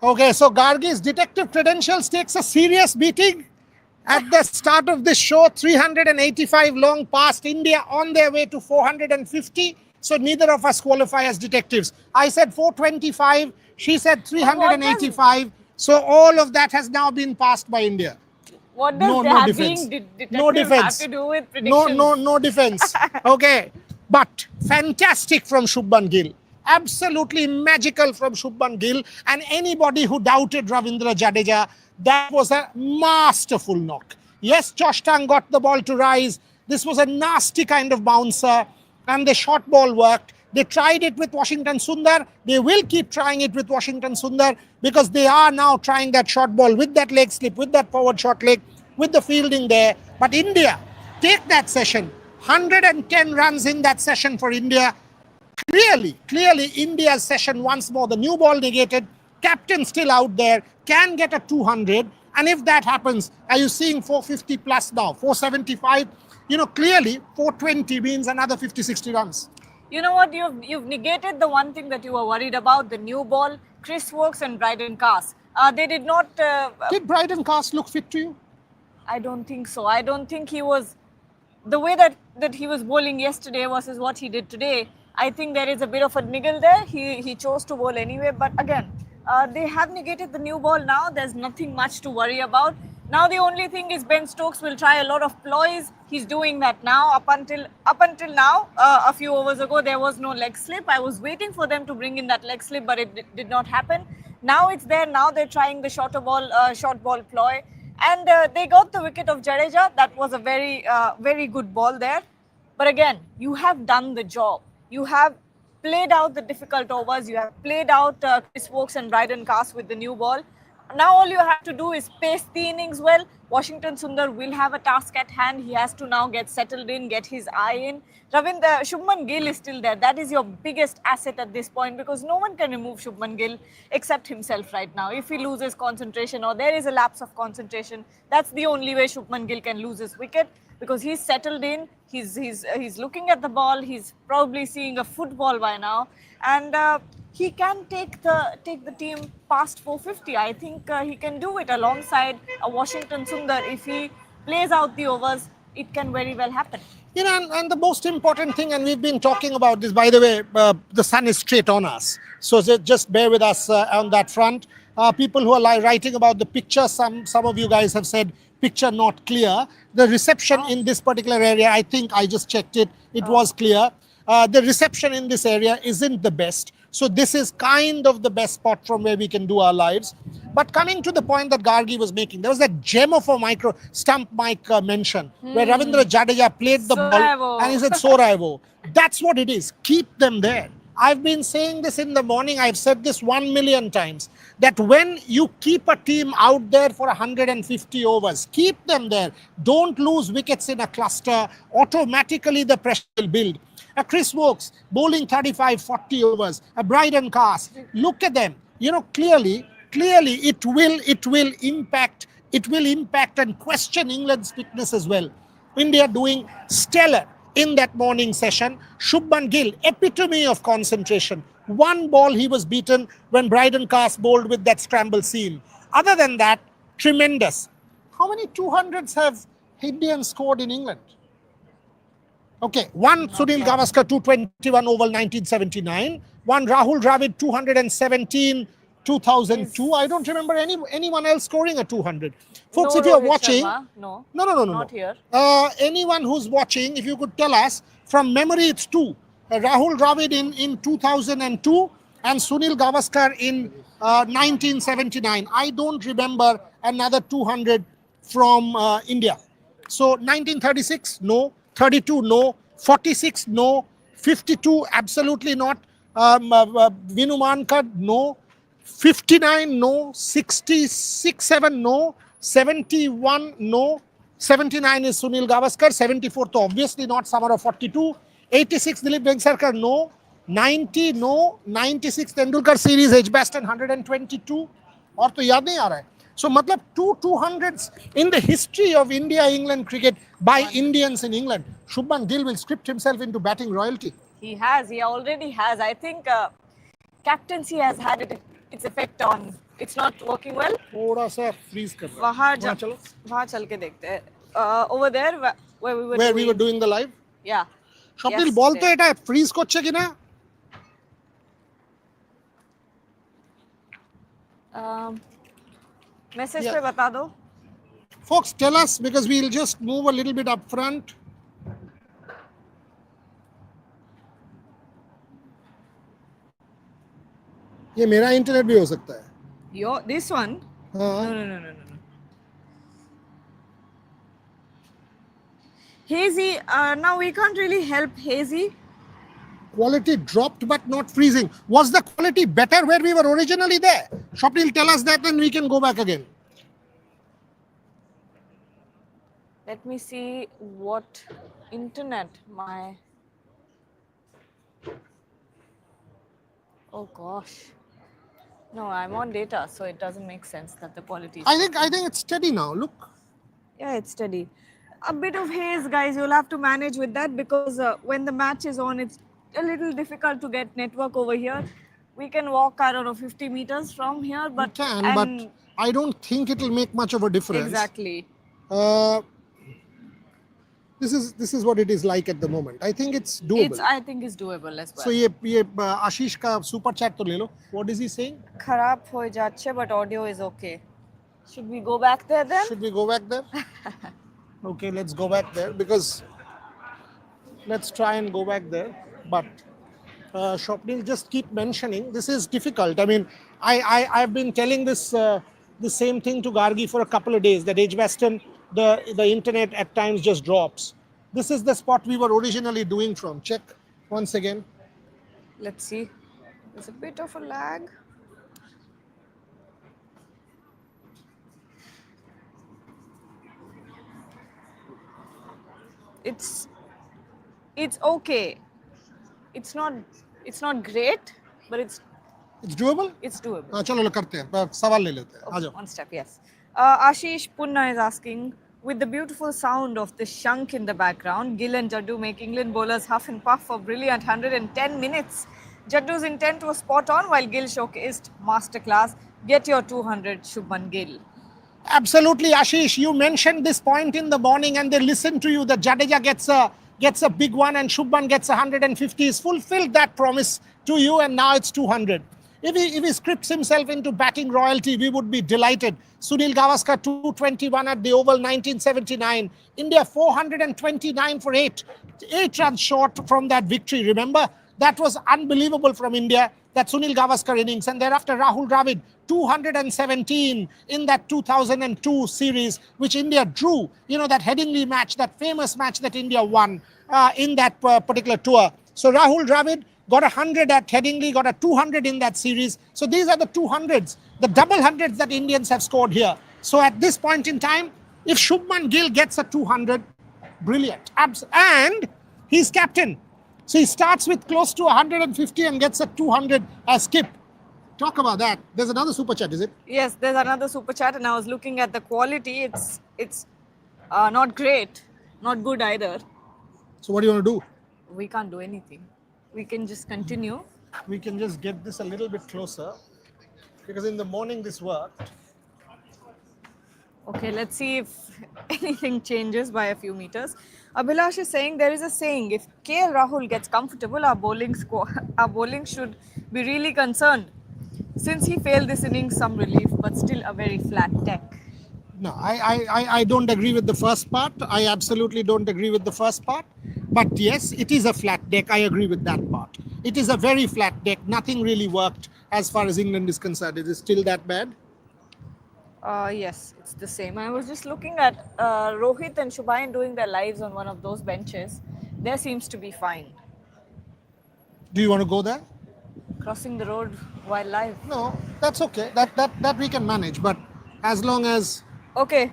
Okay, so Gargi's detective credentials takes a serious beating. At the start of this show, 385 long past India on their way to 450. So neither of us qualify as detectives. I said 425. She said 385. So all of that has now been passed by India. What does being detective have to do with predictions? No defense. Okay. But fantastic from Shubman Gill. Absolutely magical from Shubman Gill. And anybody who doubted Ravindra Jadeja, that was a masterful knock. Yes, Josh Tang got the ball to rise. This was a nasty kind of bouncer. And the short ball worked. They tried it with Washington Sundar. They will keep trying it with Washington Sundar because they are now trying that short ball with that leg slip, with that forward short leg, with the fielding there. But India, take that session. 110 runs in that session for India. Clearly, India's session once more. The new ball negated. Captain still out there. Can get a 200. And if that happens, are you seeing 450 plus now? 475? Clearly 420 means another 50, 60 runs. You know what? You've negated the one thing that you were worried about, the new ball. Chris Woakes and Bryden Cast. They did not... Did Bryden Cast look fit to you? I don't think so. I don't think he was... The way that he was bowling yesterday versus what he did today, I think there is a bit of a niggle there. He chose to bowl anyway. But again, they have negated the new ball now. There's nothing much to worry about. Now the only thing is Ben Stokes will try a lot of ploys. He's doing that now. Up until now, a few overs ago, there was no leg slip. I was waiting for them to bring in that leg slip, but it did not happen. Now it's there. Now they're trying the short ball ploy. And they got the wicket of Jadeja. That was a very good ball there. But again, you have done the job. You have played out the difficult overs. You have played out Chris Woakes and Bryden Cast with the new ball. Now all you have to do is pace the innings well. Washington Sundar will have a task at hand. He has to now get settled in, get his eye in. Shubman Gill is still there. That is your biggest asset at this point because no one can remove Shubman Gill except himself right now. If he loses concentration or there is a lapse of concentration, that's the only way Shubman Gill can lose his wicket because he's settled in. He's looking at the ball. He's probably seeing a football by now. And he can take the team past 450. I think he can do it alongside a Washington Sundar. If he plays out the overs, it can very well happen. And the most important thing, and we've been talking about this, by the way, the sun is straight on us. So just bear with us on that front. People who are writing about the picture, some of you guys have said picture not clear. The reception in this particular area, I think I just checked it, it was clear. The reception in this area isn't the best. So this is kind of the best spot from where we can do our lives. But coming to the point that Gargi was making, there was that gem of a stump mic mention where Ravindra Jadeja played the ball and he said, Soraivo. That's what it is. Keep them there. I've been saying this in the morning. I've said this 1 million times, that when you keep a team out there for 150 overs, keep them there. Don't lose wickets in a cluster. Automatically the pressure will build. A Chris Woakes bowling 35, 40 overs, a Bryden Cast. Look at them. Clearly it will impact and question England's fitness as well. India doing stellar in that morning session. Shubman Gill, epitome of concentration. One ball he was beaten when Bryden Cast bowled with that scramble seam. Other than that, tremendous. How many 200s have Indians scored in England? Okay, one Sunil Gavaskar 221 oval 1979, one Rahul Dravid 217 2002. I don't remember anyone else scoring a 200. Folks, if you're watching, no, not here. Anyone who's watching, if you could tell us from memory, it's two. Rahul Dravid in 2002 and Sunil Gavaskar in 1979. I don't remember another 200 from India. So 1936, no. 32, no. 46, no. 52, absolutely not. Vinu Mankad, no. 59, no. 66, 7, no. 71, no. 79 is Sunil Gavaskar. 74, so obviously not. Summer of 42. 86, Dilip Vengsarkar, no. 90, no. 96, Tendulkar series, Edgbaston 122. और तो याद नहीं आ रहा है. So, matlab 200s in the history of India-England cricket by Indians in England. Shubman Gill will script himself into batting royalty. He already has. I think captaincy has had it its effect on. It's not working well. थोड़ा सा freeze कर रहा है. वहाँ वहाँ चलो. वहाँ चल के देखते हैं. Over there where we were Where doing, we were doing the live. yeah. Shubman বল তো এটা freeze করছে কিনা? Message Yeah. पे बता दो. Folks, tell us because we'll just move a little bit up front. ये मेरा इंटरनेट भी हो सकता है. This one? हाँ. No. Hazy. Now we can't really help Hazy. Quality dropped but not freezing. Was the quality better where we were originally there? Shopnil, tell us that and we can go back again. Let me see what internet my. Oh gosh. No, I'm on data, so it doesn't make sense that the quality is. I think it's steady now. Look. Yeah, it's steady. A bit of haze, guys. You'll have to manage with that because when the match is on, it's a little difficult to get network over here. We can walk, I don't know, 50 meters from here, but We can, but I don't think it'll make much of a difference. Exactly. This is what it is like at the moment. I think it's doable. I think it's doable as well. So ये आशीष का super chat तो ले लो. What is he saying? खराब हो जाच्छे, but audio is okay. Should we go back there then? Should we go back there? Okay, let's go back there because let's try and go back there. But Shopnil, just keep mentioning this is difficult. I mean, I've been telling this the same thing to Gargi for a couple of days that Edgbaston, the internet at times just drops. This is the spot we were originally doing from. Check once again. Let's see. There's a bit of a lag. It's okay. It's not great, but it's doable. It's doable. हाँ चलो करते हैं. सवाल ले लेते हैं. आ जाओ. One step, yes. Ashish Punna is asking, with the beautiful sound of the shunk in the background, Gill and Jaddu make England bowlers huff and puff for brilliant 110 minutes. Jaddu's intent was spot on while Gill showcased masterclass. Get your 200, Shubman Gill. Absolutely, Ashish. You mentioned this point in the morning and they listened to you that Jadeja gets a big one and Shubman gets 150. He's fulfilled that promise to you and now it's 200. If he scripts himself into batting royalty, we would be delighted. Sunil Gavaskar 221 at the Oval 1979. India 429 for 8 runs short from that victory. Remember, that was unbelievable from India, that Sunil Gavaskar innings. And thereafter Rahul Dravid 217 in that 2002 series, which India drew. You know, that Headingley match, that famous match that India won in that particular tour. So Rahul Dravid got 100 at Headingley, got a 200 in that series. So these are the 200s, the double hundreds that Indians have scored here. So at this point in time, if Shubman Gill gets a 200, brilliant. And he's captain. So he starts with close to 150 and gets a 200 as skip. Talk about that. There's another super chat, is it? Yes, there's another super chat and I was looking at the quality. It's not great, not good either. So what do you want to do? We can't do anything. We can just continue. We can just get this a little bit closer because in the morning this worked. Okay, let's see if anything changes by a few meters. Abhilash is saying there is a saying, if KL Rahul gets comfortable, our bowling should be really concerned. Since he failed this innings, some relief, but still a very flat deck. No, I don't agree with the first part. I absolutely don't agree with the first part. But yes, it is a flat deck. I agree with that part. It is a very flat deck. Nothing really worked as far as England is concerned. Is it still that bad? Yes, it's the same. I was just looking at Rohit and Shubhain doing their lives on one of those benches. There seems to be fine. Do you want to go there? Crossing the road while live. No, that's okay. That we can manage. But as long as... Okay.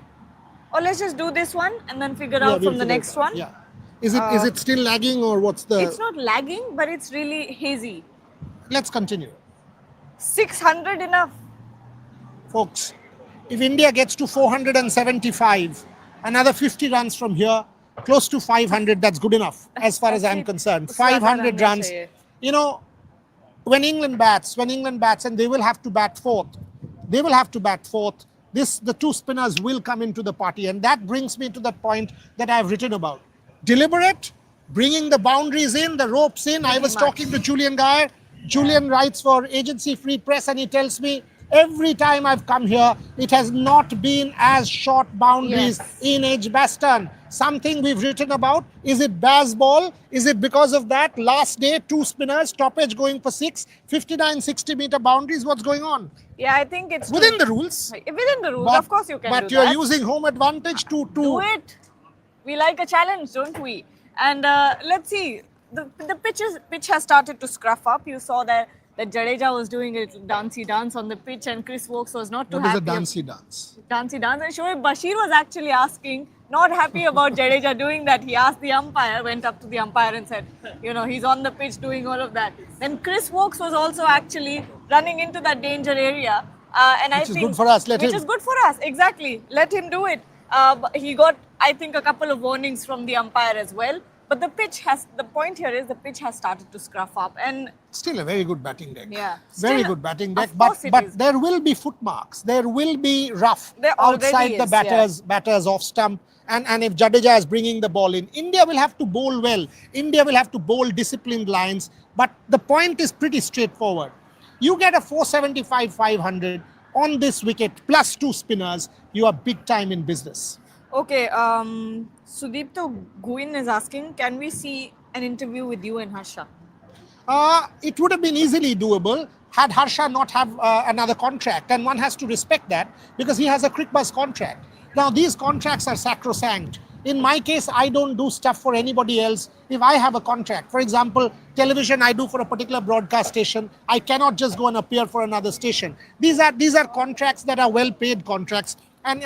Or let's just do this one and then figure out from the next one. Yeah. Is it still lagging or what's the... It's not lagging, but it's really hazy. Let's continue. 600 enough. Folks, if India gets to 475, another 50 runs from here, close to 500, that's good enough as far as I'm concerned. 500 runs. You know, when England bats, and they will have to bat fourth, the two spinners will come into the party. And that brings me to the point that I've written about. Deliberate, bringing the boundaries in, the ropes in. I was talking to Julian Geyer. Julian writes for Agency Free Press, and he tells me every time I've come here, it has not been as short boundaries in Edgbaston. Something we've written about. Is it Bazball? Is it because of that? Last day, two spinners, top edge going for 6, 59, 60-meter boundaries. What's going on? Yeah, I think it's within the rules. Within the rules, of course you can. But do you're that. using home advantage to do it. We like a challenge, don't we? And let's see. The pitch has started to scruff up. You saw that Jadeja was doing a dancey dance on the pitch, and Chris Woakes was not too happy. What is a dancey dance? Dancey dance. And Shoaib Bashir was actually asking, not happy about Jadeja doing that. He asked the umpire, went up to the umpire and said, he's on the pitch doing all of that. Then Chris Woakes was also actually running into that danger area. Which is good for us. Which is good for us, exactly. Let him do it. He got, I think, a couple of warnings from the umpire as well. But the point here is the pitch has started to scruff up, and still a very good batting deck. Yeah, very good batting deck. But there will be footmarks. There will be rough outside the batters off stump. And if Jadeja is bringing the ball in, India will have to bowl well. India will have to bowl disciplined lines. But the point is pretty straightforward. You get a 475, 500 on this wicket plus two spinners, you are big time in business. Okay, Sudipto Guin is asking, can we see an interview with you and Harsha? It would have been easily doable had Harsha not have another contract, and one has to respect that because he has a Crickbuzz contract. Now these contracts are sacrosanct. In my case, I don't do stuff for anybody else if I have a contract. For example, television I do for a particular broadcast station. I cannot just go and appear for another station. These are contracts that are well-paid contracts. And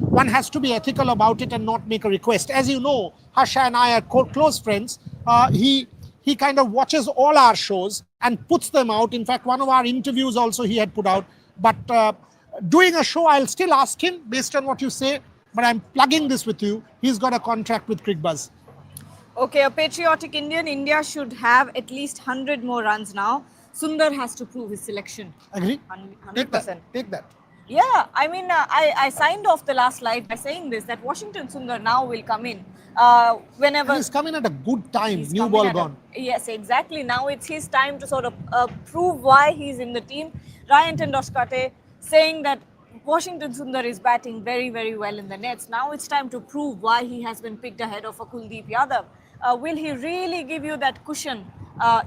one has to be ethical about it and not make a request. As you know, Harsha and I are close friends. He kind of watches all our shows and puts them out. In fact, one of our interviews also he had put out. But doing a show, I'll still ask him based on what you say. But I'm plugging this with you. He's got a contract with Crickbuzz. Okay, a patriotic Indian. India should have at least 100 more runs now. Sundar has to prove his selection. Agree? 100%. Take that. Yeah, I mean, I signed off the last live by saying this, that Washington Sundar now will come in whenever... And he's coming at a good time, new ball gone. Yes, exactly. Now it's his time to sort of prove why he's in the team. Ryan Tendoskate saying that Washington Sundar is batting very, very well in the nets. Now it's time to prove why he has been picked ahead of a Kuldeep Yadav. Will he really give you that cushion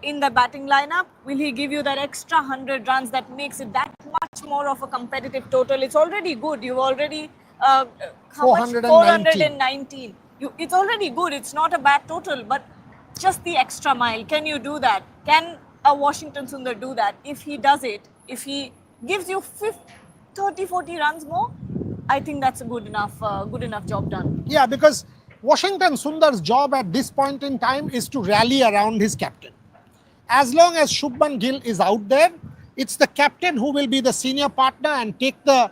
in the batting lineup? Will he give you that extra 100 runs that makes it that much more of a competitive total? It's already good. You've already... 419. It's already good. It's not a bad total, but just the extra mile. Can you do that? Can a Washington Sundar do that? If he does it, if he gives you 30, 40 runs more, I think that's a good enough job done. Yeah, because Washington Sundar's job at this point in time is to rally around his captain. As long as Shubman Gill is out there, it's the captain who will be the senior partner and take the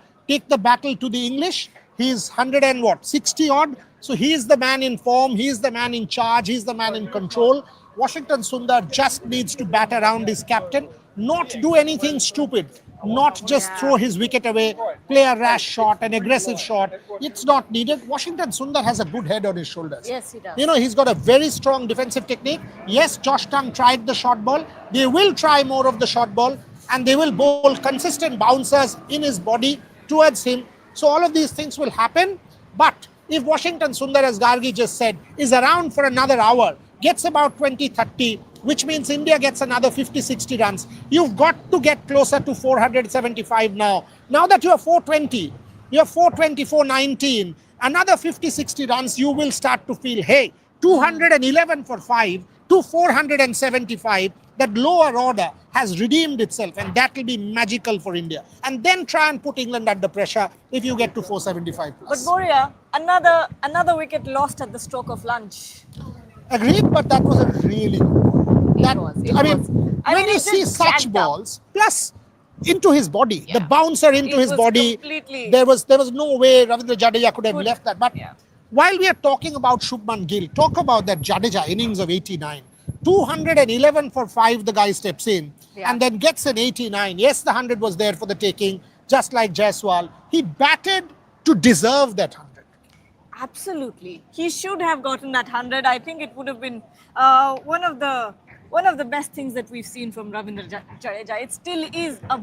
battle to the English. He's 160 odd. So he is the man in form. He is the man in charge. He's the man in control. Washington Sundar just needs to bat around his captain, not do anything stupid, not just throw his wicket away, play a rash shot, an aggressive shot. It's not needed. Washington Sundar has a good head on his shoulders. Yes, he does. He's got a very strong defensive technique. Yes, Josh Tongue tried the short ball. They will try more of the short ball, and they will bowl consistent bouncers in his body towards him. So all of these things will happen. But if Washington Sundar, as Gargi just said, is around for another hour, gets about 20, 30, which means India gets another 50, 60 runs. You've got to get closer to 475 now. Now that you're 420, you're 420, 419, another 50, 60 runs, you will start to feel, hey, 211 for 5 to 475, that lower order has redeemed itself, and that will be magical for India. And then try and put England under pressure if you get to 475 plus. But Boria, another wicket lost at the stroke of lunch. Agreed, but that was a really good ball. When you see such balls, plus into his body, the bouncer into his body, there was no way Ravindra Jadeja could have left that. But while we are talking about Shubman Gill, talk about that Jadeja innings of 89. 211 for 5, the guy steps in Yeah. and then gets an 89. Yes, the 100 was there for the taking, just like Jaiswal. He batted to deserve that 100. Absolutely, he should have gotten that 100. I think it would have been one of the best things that we've seen from Ravindra Jadeja. It still is a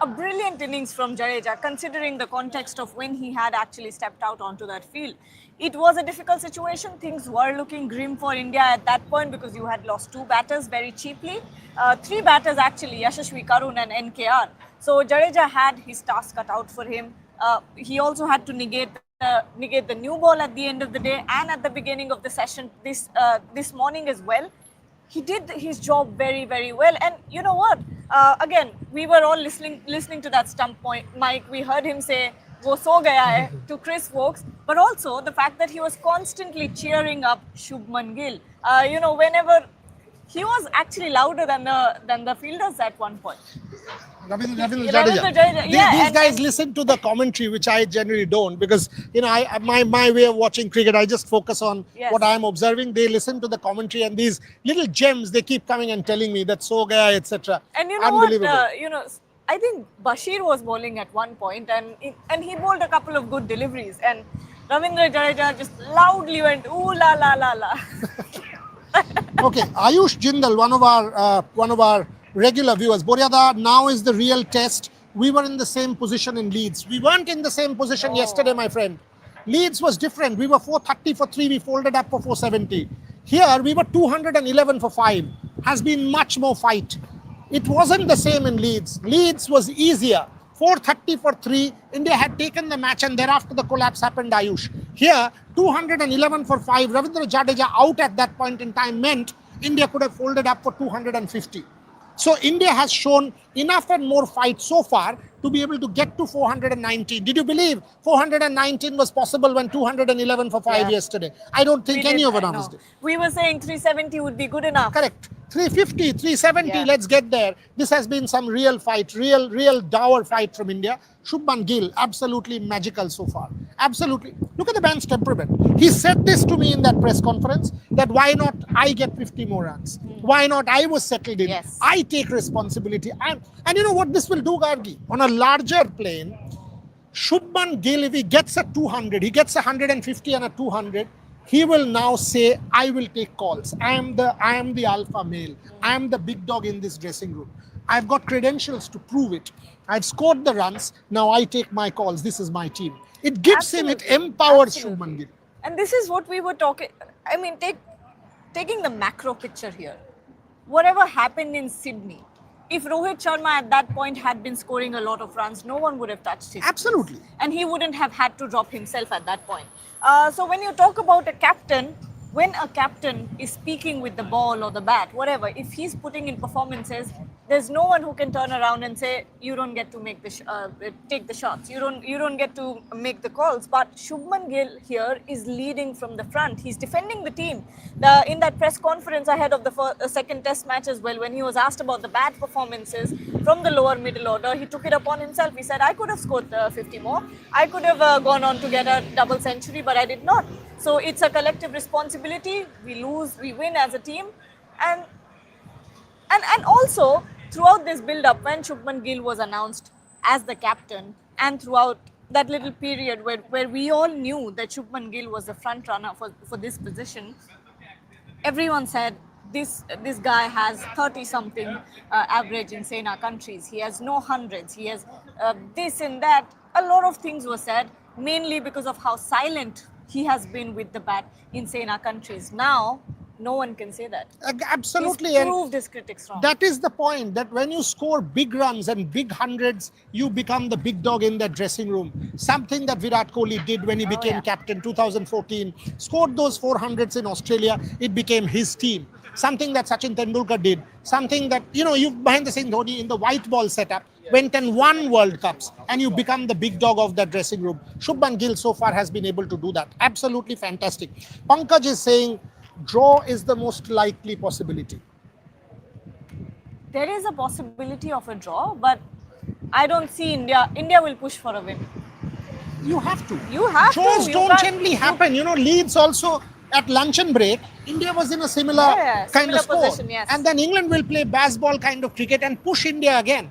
brilliant innings from Jadeja, considering the context of when he had actually stepped out onto that field. It was a difficult situation. Things were looking grim for India at that point because you had lost 2 batters very cheaply. 3 batters actually, Yashasvi, Karun and NKR. So Jadeja had his task cut out for him. He also had to negate the new ball at the end of the day and at the beginning of the session this morning as well. He did his job very, very well. And you know what? Again, we were all listening to that stump point, Mike. We heard him say, "Wo so gaya hai," to Chris Wokes, but also the fact that he was constantly cheering up Shubman Gill. Whenever he was actually louder than the fielders at one point. Ravindra Ravindra Jadeja. Jadeja, yeah, These and- guys listen to the commentary, which I generally don't, because my way of watching cricket, I just focus on Yes. what I'm observing. They listen to the commentary, and these little gems they keep coming and telling me that so gaya, etc. And you know what? Unbelievable. I think Bashir was bowling at one point, and he bowled a couple of good deliveries, and Ravindra Jadeja just loudly went ooh la la la la. Okay, Ayush Jindal, one of our regular viewers. Boryada, now is the real test. We were in the same position in Leeds. We weren't in the same position yesterday, my friend. Leeds was different. We were 430 for 3. We folded up for 470. Here, we were 211 for 5. Has been much more fight. It wasn't the same in Leeds. Leeds was easier. 430 for 3. India had taken the match and thereafter the collapse happened, Ayush. Here, 211 for 5. Ravindra Jadeja out at that point in time meant India could have folded up for 250. So India has shown enough and more fight so far to be able to get to 419. Did you believe 419 was possible when 211 for 5 Yeah. yesterday? I don't think We any did of that, us no. did. We were saying 370 would be good enough. Correct. 350, 370, Yeah. let's get there. This has been some real fight, real dour fight from India. Shubman Gill, absolutely magical so far. Absolutely. Look at the man's temperament. He said this to me in that press conference, that why not I get 50 more runs? Why not I was settled in? Yes. I take responsibility. And you know what this will do, Gargi? On a larger plane, Shubman Gill, if he gets a 200, he gets 150 and a 200, he will now say, I will take calls. I am the alpha male. I am the big dog in this dressing room. I've got credentials to prove it. I've scored the runs. Now I take my calls. This is my team. It gives him, it Absolutely. empowers Absolutely. Shubman Gill. And this is what we were talking. I mean, taking the macro picture here. Whatever happened in Sydney, if Rohit Sharma at that point had been scoring a lot of runs, no one would have touched his Absolutely. place. And he wouldn't have had to drop himself at that point. So when you talk about a captain, when a captain is speaking with the ball or the bat, whatever, if he's putting in performances, there's no one who can turn around and say you don't get to make take the shots. You don't get to make the calls. But Shubman Gill here is leading from the front. He's defending the team. In that press conference ahead of the second Test match as well, when he was asked about the bad performances from the lower middle order, he took it upon himself. He said, "I could have scored 50 more. I could have gone on to get a double century, but I did not." So it's a collective responsibility. We lose, we win as a team, and also throughout this build-up, when Shubman Gill was announced as the captain, and throughout that little period where we all knew that Shubman Gill was the front runner for this position, everyone said this guy has 30-something average in Sena countries. He has no hundreds. He has this and that. A lot of things were said, mainly because of how silent he has been with the bat in Sena countries. Now, no one can say that. Absolutely. He's And proved his critics wrong. that is the point, that when you score big runs and big hundreds, you become the big dog in that dressing room. Something that Virat Kohli did when he became yeah. captain 2014, scored those 400s in Australia, it became his team. Something that Sachin Tendulkar did, something that, you behind the scenes, Dhoni in the white ball setup, went and won World Cups, and you become the big dog of that dressing room. Shubman Gill so far has been able to do that. Absolutely fantastic. Pankaj is saying, draw is the most likely possibility. There is a possibility of a draw, but I don't see India. India will push for a win. You have to. You have to. Draws You don't can't- generally happen. Leeds also, at luncheon break, India was in a similar kind similar of score. position, yes. And then England will play baseball kind of cricket and push India again.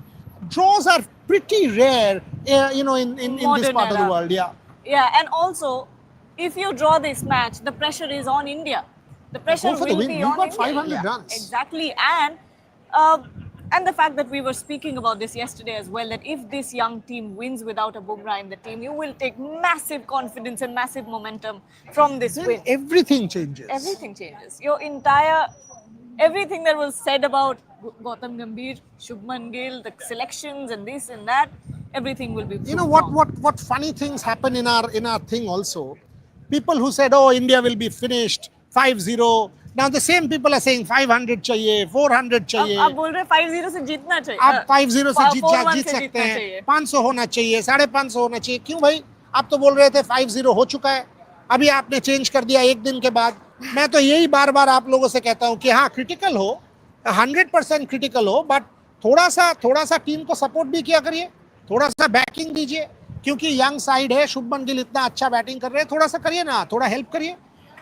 Draws are pretty rare, in this part of the world. Yeah. Yeah, and also, if you draw this match, the pressure is on India. The pressure Go for the will win. be You've on got India. 500 runs. Exactly, and the fact that we were speaking about this yesterday as well, that if this young team wins without a Bumrah in the team, you will take massive confidence and massive momentum from this Then win. everything changes. Everything changes. Everything that was said about Gautam Gambhir, Shubman Gill, the selections and this and that, everything will be. You know what funny things happen in our thing also. People who said, oh, India will be finished 5-0. Now the same people are saying 500 चाहिए, 400 चाहिए. आप बोल रहे 5-0 से जीतना चाहिए. आप 5-0 से जीत 4-1 से सकते जीतना हैं. चाहिए. 500 होना चाहिए, 550 होना चाहिए. क्यों भाई? आप तो बोल रहे थे 5-0 हो चुका है. अभी आपने चेंज कर दिया एक दिन के बाद. मैं तो यही बार बार आप लोगों से कहता हूँ कि हाँ, क्रिटिकल हो, 100% क्रिटिकल हो, बट थोड़ा सा टीम को सपोर्ट भी किया करिए, थोड़ा सा बैकिंग दीजिए, क्योंकि यंग साइड है. शुभमन गिल इतना अच्छा बैटिंग कर रहे हैं, थोड़ा सा करिए ना, थोड़ा हेल्प करिए.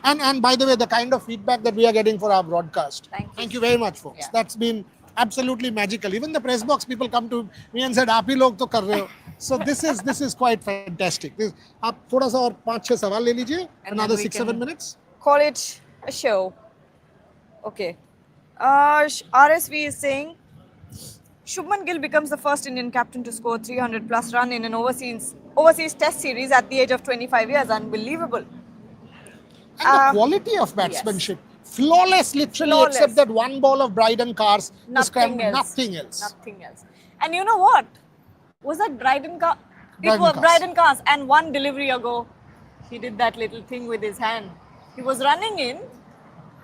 And by the way, the kind of feedback that we are getting for our broadcast, thank you very much, folks. Yeah. That's been absolutely magical. Even the press box people come to me and said, "आप ही लोग तो कर रहे हो." So this is quite fantastic. आप थोड़ा सा और 5-6 सवाल ले लीजिए. Another 6-7 minutes. Call it a show. Okay. RSV is saying Shubman Gill becomes the first Indian captain to score 300 plus run in an overseas test series at the age of 25 years. Unbelievable. And the quality of batsmanship, flawless literally, except that one ball of Bryden Carr's. Nothing else. And you know what? Was that Bryden Carr? It was Bryden Carr's. And one delivery ago, he did that little thing with his hand. He was running in.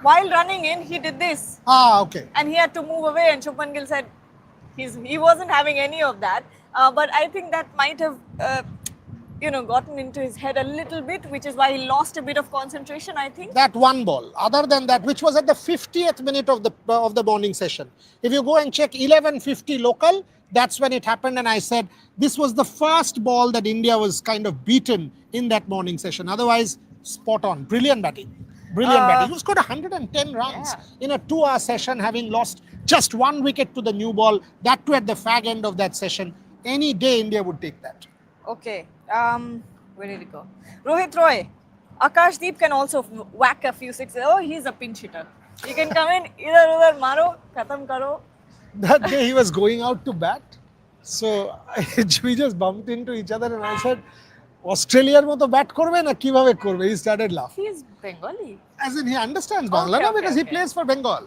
While running in, he did this. Okay. And he had to move away. And Shubman Gill said he wasn't having any of that. But I think that might have gotten into his head a little bit, which is why he lost a bit of concentration, I think. That one ball, other than that, which was at the 50th minute of the morning session. If you go and check 11:50 local, that's when it happened. And I said, this was the first ball that India was kind of beaten in that morning session. Otherwise, spot on. Brilliant batting. He scored 110 runs in a 2-hour session, having lost just one wicket to the new ball. That too at the fag end of that session. Any day, India would take that. Okay. Where did it go? Rohit Roy. Akashdeep can also whack a few sixes. Oh, he's a pinch hitter. He can come in, idhar maro, khatam karo. That day he was going out to bat. So we just bumped into each other and I said, Australian mo to bat korbe na kibhabe korbe. He started laughing. He's Bengali. As in he understands Bangla, because he plays for Bengal.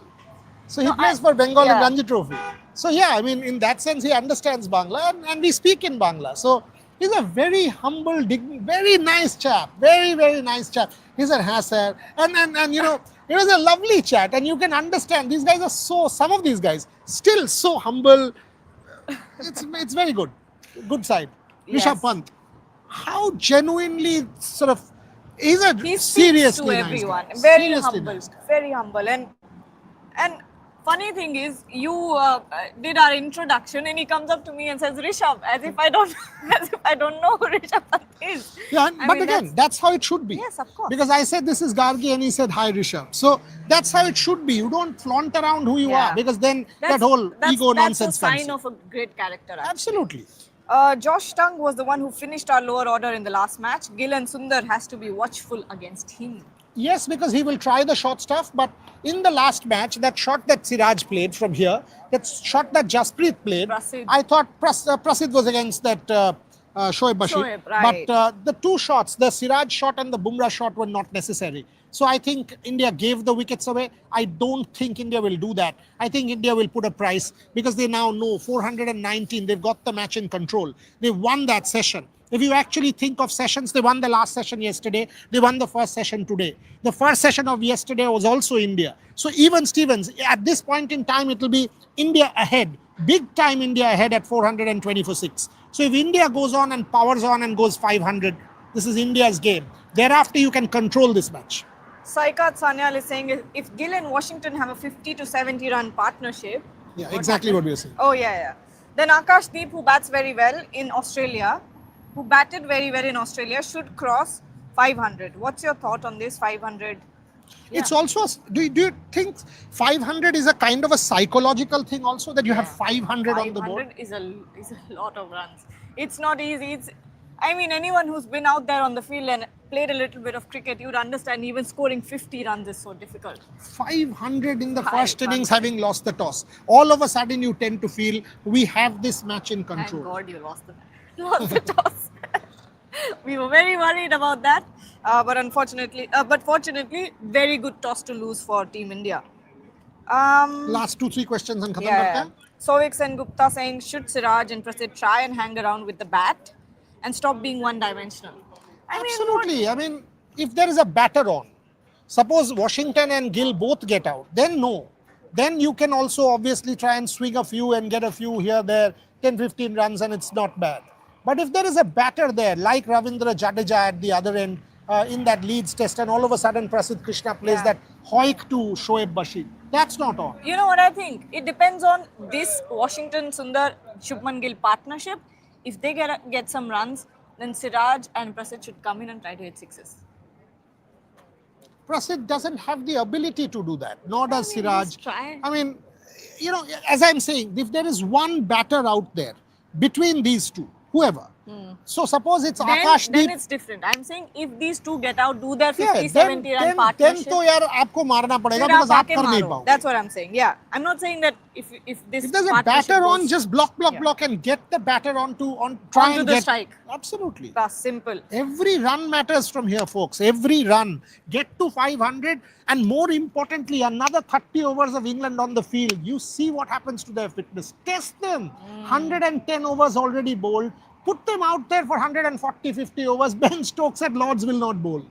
So he plays for Bengal in Ranji Trophy. So yeah, I mean, in that sense, he understands Bangla and we speak in Bangla. So he's a very humble, very nice chap. Very, very nice chap. He's a Hasser. And it was a lovely chat. And you can understand, these guys are some of these guys, still so humble. It's very good. Good side. Yes. Rishabh Pant. How genuinely he's He seriously to nice everyone. guy. Very Seriously humble. nice guy. Very humble. And funny thing is, you did our introduction, and he comes up to me and says, "Rishabh," as if I don't know who Rishabh Pant is. Yeah, but again, that's how it should be. Yes, of course. Because I said this is Gargi, and he said hi Rishabh. So that's how it should be. You don't flaunt around who you are, because then that whole ego nonsense That's a comes sign in. of a great character. Actually. Absolutely. Josh Tung was the one who finished our lower order in the last match. Gill and Sundar has to be watchful against him. Yes, because he will try the short stuff, but in the last match, that shot that Siraj played from here, that shot that Jasprit played, Prasidh. I thought Prasidh was against that Shoaib Bashir. Right. But the two shots, the Siraj shot and the Bumrah shot, were not necessary. So I think India gave the wickets away. I don't think India will do that. I think India will put a price, because they now know 419, they've got the match in control. They won that session. If you actually think of sessions, they won the last session yesterday. They won the first session today. The first session of yesterday was also India. So even Stevens, at this point in time, it will be India ahead. Big time India ahead at 420 for 6. So if India goes on and powers on and goes 500, this is India's game. Thereafter, you can control this match. Saikat Sanyal is saying, if Gill and Washington have a 50 to 70 run partnership. Yeah, exactly what we are saying. Oh, yeah. Then Akashdeep, who bats very well in Australia, who batted very well in Australia, should cross 500. What's your thought on this 500? It's also, do you think 500 is a kind of a psychological thing also, that you have 500 on the board? 500 is a lot of runs. It's not easy. I mean, anyone who's been out there on the field and played a little bit of cricket, you'd understand even scoring 50 runs is so difficult. 500 in the first innings, having lost the toss. All of a sudden, you tend to feel we have this match in control. Thank God you lost the toss. We were very worried about that, but fortunately, very good toss to lose for Team India. Last 2-3 questions and khatam karte hain. Sovik Sen Gupta saying, should Siraj and Prasidh try and hang around with the bat and stop being one-dimensional? Absolutely. I mean, if there is a batter on, suppose Washington and Gill both get out, then no. Then you can also obviously try and swing a few and get a few here, there, 10-15 runs, and it's not bad. But if there is a batter there, like Ravindra Jadeja at the other end in that Leeds test, and all of a sudden Prasidh Krishna plays that hoik to Shoaib Bashir, that's not on. You know what I think? It depends on this Washington Sundar Shubman Gill partnership. If they get some runs, then Siraj and Prasidh should come in and try to hit sixes. Prasidh doesn't have the ability to do that, nor does Siraj. Try. I mean, you know, as I'm saying, if there is one batter out there between these two, whoever. So suppose it's Akash Then Deep. it's different. I'm saying if these two get out, do their 50, Yeah, 70 run partnership. then तो यार आपको मारना पड़ेगा because आप कर नहीं पाओगे. That's what I'm saying. Yeah, I'm not saying that if this. If there's a partnership batter on, goes- just block and get the batter on try Onto and the get. strike. Absolutely. That's simple. Every run matters from here, folks. Every run. Get to 500, and more importantly, another 30 overs of England on the field. You see what happens to their fitness. Test them. 110 overs already bowled. Put them out there for 140, 50 overs. Ben Stokes at Lords will not bowl.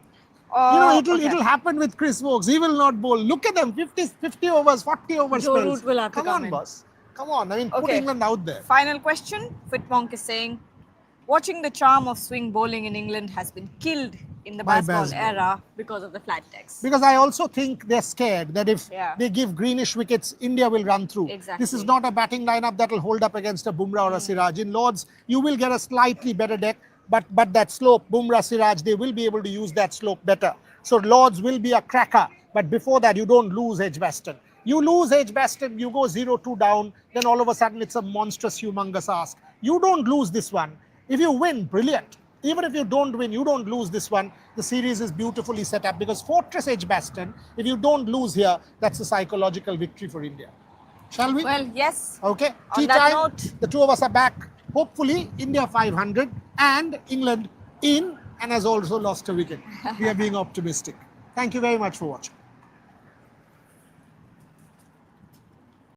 It'll happen with Chris Wokes. He will not bowl. Look at them. 50 overs, 40 overs. Joe Root will have to come come on, in. boss. Come on. I mean, put England out there. Final question. Fitmonk is saying, watching the charm of swing bowling in England has been killed in the By baseball baseball. era because of the flat decks. Because I also think they're scared that if Yeah. they give greenish wickets, India will run through. Exactly. This is not a batting lineup that will hold up against a Bumrah or a Siraj. In Lords, you will get a slightly better deck, but that slope, Bumrah, Siraj, they will be able to use that slope better. So Lords will be a cracker, but before that, you don't lose Edgbaston. You lose Edgbaston, you go 0-2 down, then all of a sudden it's a monstrous, humongous ask. You don't lose this one. If you win, brilliant. Even if you don't win, you don't lose this one. The series is beautifully set up because Fortress Edgbaston, if you don't lose here, that's a psychological victory for India. Shall we? Well, yes. Okay. On Tea that time. note, The two of us are back. Hopefully, India 500 and England in and has also lost a wicket. We are being optimistic. Thank you very much for watching.